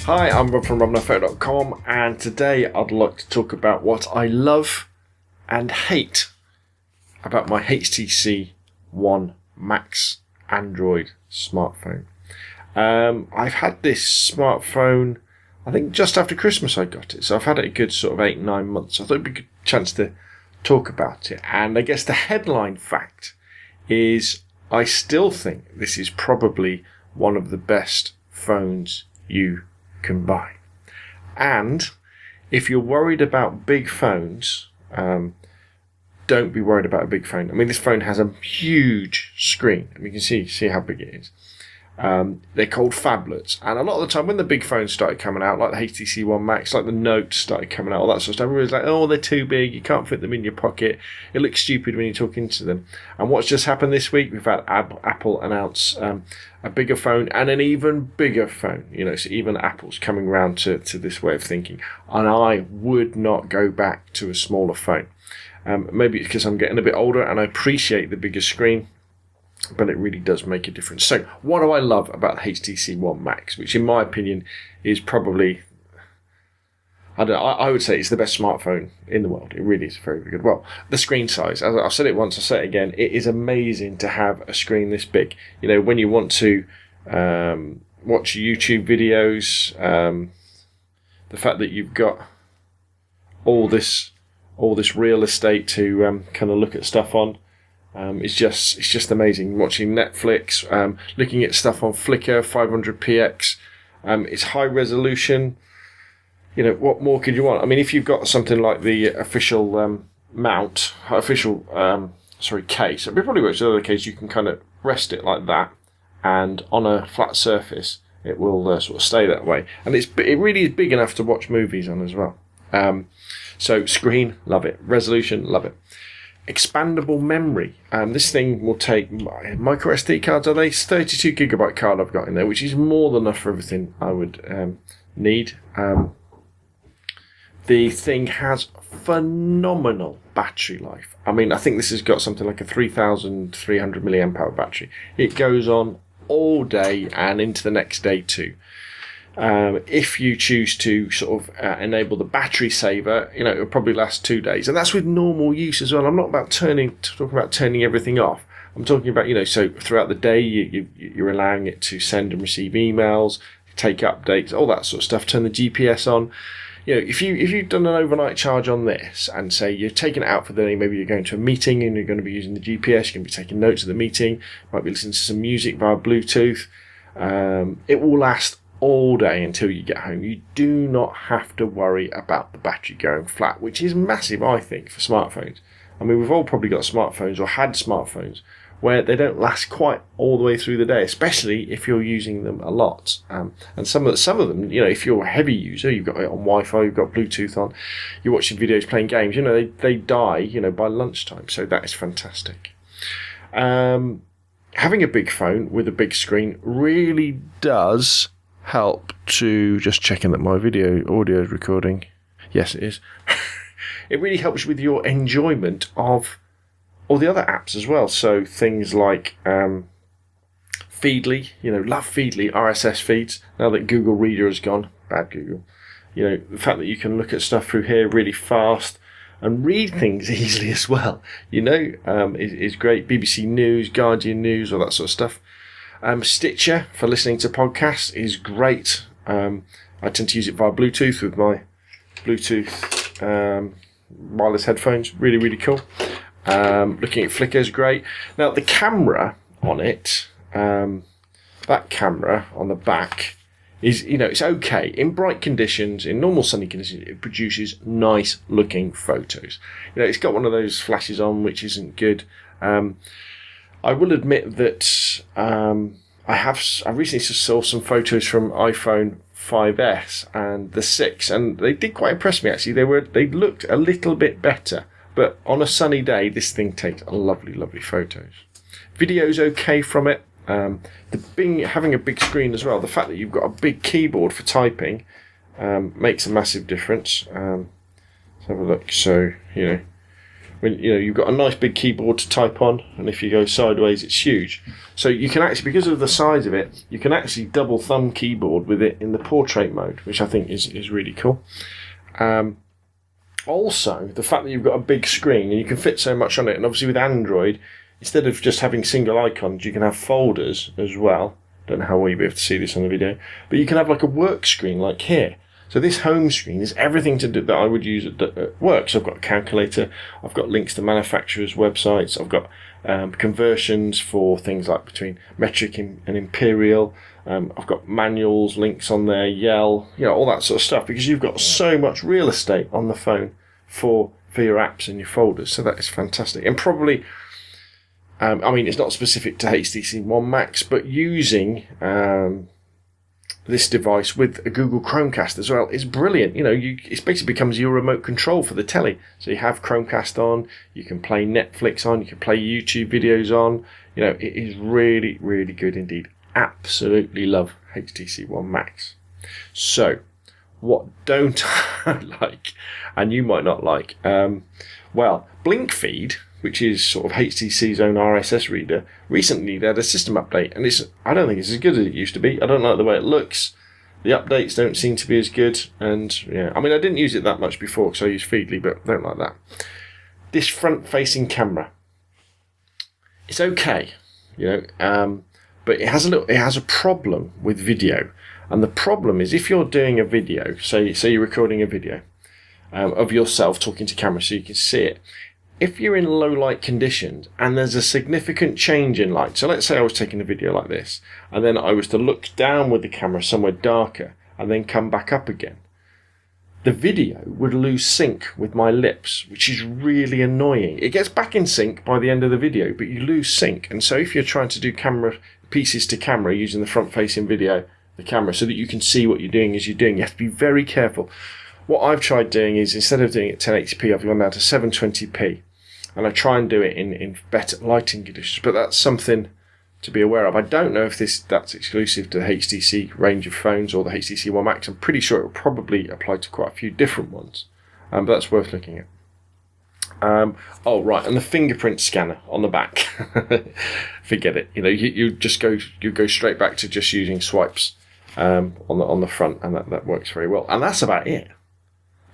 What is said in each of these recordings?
Hi, I'm Rob from robnophoto.com, and today I'd like to talk about what I love and hate about my HTC One MAX Android smartphone. I've had this smartphone, I think just after Christmas I got it, so I've had it a good sort of 8-9 months. I thought it'd be a good chance to talk about it, and I guess the headline fact is I still think this is probably one of the best phones you can buy. And if you're worried about big phones, don't be worried about a big phone. I mean, this phone has a huge screen, and you can see how big it is. They're called phablets, and a lot of the time when the big phones started coming out, like the HTC One MAX, like the Note started coming out, all that sort of stuff, everybody's like, oh, they're too big, you can't fit them in your pocket, it looks stupid when you talk into them. And what's just happened this week, we've had Apple announce a bigger phone and an even bigger phone, so even Apple's coming around to this way of thinking, and I would not go back to a smaller phone. Maybe it's because I'm getting a bit older and I appreciate the bigger screen, but it really does make a difference. So what do I love about the HTC One MAX, which in my opinion is probably, I would say it's the best smartphone in the world. It really is very, very good. Well, the screen size, as I've said it once, I'll say it again, it is amazing to have a screen this big. When you want to watch YouTube videos, the fact that you've got all this real estate to kind of look at stuff on, it's just amazing. Watching Netflix, looking at stuff on Flickr, 500px. It's high resolution. What more could you want? I mean, if you've got something like the official case, it probably works with the other case. You can kind of rest it like that, and on a flat surface, it will sort of stay that way. And it really is big enough to watch movies on as well. So screen, love it. Resolution, love it. Expandable memory. This thing will take micro SD cards, are they? It's 32 gigabyte card I've got in there, which is more than enough for everything I would need. The thing has phenomenal battery life. I mean, I think this has got something like a 3,300 milliamp hour battery. It goes on all day and into the next day too. If you choose to sort of enable the battery saver, it'll probably last 2 days, and that's with normal use as well. I'm not talking about turning everything off. I'm talking about so throughout the day you're allowing it to send and receive emails, take updates, all that sort of stuff. Turn the GPS on. If you've done an overnight charge on this, and say you're taking it out for the day, maybe you're going to a meeting and you're going to be using the GPS, you're going to be taking notes of the meeting, might be listening to some music via Bluetooth. It will last all day until you get home. You do not have to worry about the battery going flat, which is massive, I think, for smartphones. I mean, we've all probably got smartphones or had smartphones where they don't last quite all the way through the day, especially if you're using them a lot. And some of them, if you're a heavy user, you've got it on Wi-Fi, you've got Bluetooth on, you're watching videos, playing games, they die, by lunchtime. So that is fantastic. Having a big phone with a big screen really does help to, just checking that my audio is recording. Yes, it is. It really helps with your enjoyment of all the other apps as well. So things like Feedly, love Feedly, RSS feeds. Now that Google Reader has gone, bad Google. The fact that you can look at stuff through here really fast and read things easily as well, is great. BBC News, Guardian News, all that sort of stuff. Stitcher for listening to podcasts is great. I tend to use it via Bluetooth with my Bluetooth wireless headphones. Really, really cool. Looking at Flickr is great. Now, the camera on it, that camera on the back is, it's okay. In bright conditions, in normal sunny conditions, it produces nice looking photos. It's got one of those flashes on, which isn't good. I will admit that I recently saw some photos from iPhone 5S and the 6, and they did quite impress me actually. They looked a little bit better, but on a sunny day, this thing takes lovely, lovely photos. Video's okay from it. Having a big screen as well, the fact that you've got a big keyboard for typing makes a massive difference. Let's have a look. So, when when you've got a nice big keyboard to type on, and if you go sideways, it's huge. So you can actually, because of the size of it, you can actually double thumb keyboard with it in the portrait mode, which I think is really cool. Also, the fact that you've got a big screen and you can fit so much on it, and obviously with Android, instead of just having single icons, you can have folders as well. Don't know how well you'll be able to see this on the video, but you can have like a work screen like here. So this home screen is everything to do that I would use at work. So I've got a calculator, I've got links to manufacturers' websites, I've got conversions for things like between metric and imperial. I've got manuals, links on there, Yell, all that sort of stuff, because you've got so much real estate on the phone for your apps and your folders. So that is fantastic. And probably, it's not specific to HTC One MAX, but using this device with a Google Chromecast as well is brilliant. It basically becomes your remote control for the telly. So you have Chromecast on, you can play Netflix on, you can play YouTube videos on. It is really, really good indeed. Absolutely love HTC One MAX. So, what don't I like, and you might not like? Blink Feed, which is sort of HTC's own RSS reader, recently they had a system update, and I don't think it's as good as it used to be. I don't like the way it looks. The updates don't seem to be as good, and I didn't use it that much before because I use Feedly, but I don't like that. This front-facing camera, it's okay, but it has a problem with video, and the problem is if you're doing a video, say you're recording a video of yourself talking to camera so you can see it. If you're in low light conditions and there's a significant change in light, so let's say I was taking a video like this, and then I was to look down with the camera somewhere darker and then come back up again, the video would lose sync with my lips, which is really annoying. It gets back in sync by the end of the video, but you lose sync. And so if you're trying to do camera pieces to camera using the front facing video, the camera, so that you can see what you're doing as you're doing, you have to be very careful. What I've tried doing is, instead of doing it 1080p, I've gone down to 720p. And I try and do it in better lighting conditions, but that's something to be aware of. I don't know if that's exclusive to the HTC range of phones or the HTC One MAX. I'm pretty sure it will probably apply to quite a few different ones, but that's worth looking at. And the fingerprint scanner on the back. Forget it. You go straight back to just using swipes on the front, and that works very well. And that's about it.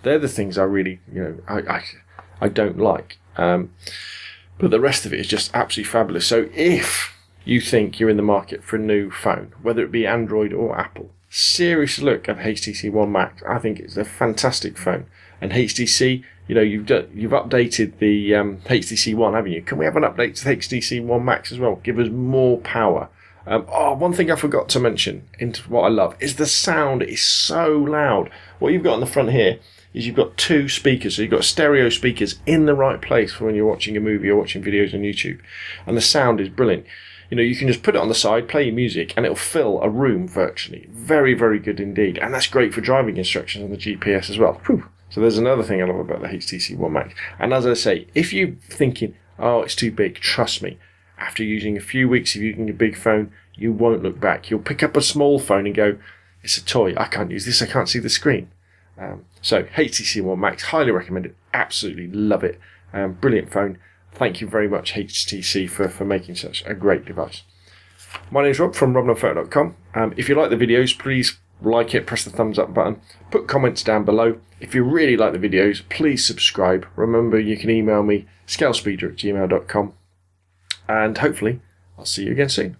They're the things I really I don't like. But the rest of it is just absolutely fabulous. So if you think you're in the market for a new phone, whether it be Android or Apple, serious look at HTC One MAX. I think it's a fantastic phone. And HTC, you've updated the HTC One, haven't you? Can we have an update to the HTC One MAX as well? Give us more power. One thing I forgot to mention, into what I love, is the sound is so loud. What you've got on the front here is you've got two speakers, so you've got stereo speakers in the right place for when you're watching a movie or watching videos on YouTube, and the sound is brilliant. You can just put it on the side, play your music, and it'll fill a room virtually. Very, very good indeed, and that's great for driving instructions on the GPS as well. Whew. So there's another thing I love about the HTC One MAX. And as I say, if you're thinking, it's too big, trust me, after using a few weeks of using a big phone, you won't look back. You'll pick up a small phone and go, it's a toy, I can't use this, I can't see the screen. So HTC One MAX, highly recommend it, absolutely love it. Brilliant phone. Thank you very much, HTC, for making such a great device. My name's Rob from robnonphoto.com. If you like the videos, please like it, press the thumbs up button, put comments down below. If you really like the videos, please subscribe. Remember, you can email me, scalespeeder@gmail.com, and hopefully I'll see you again soon.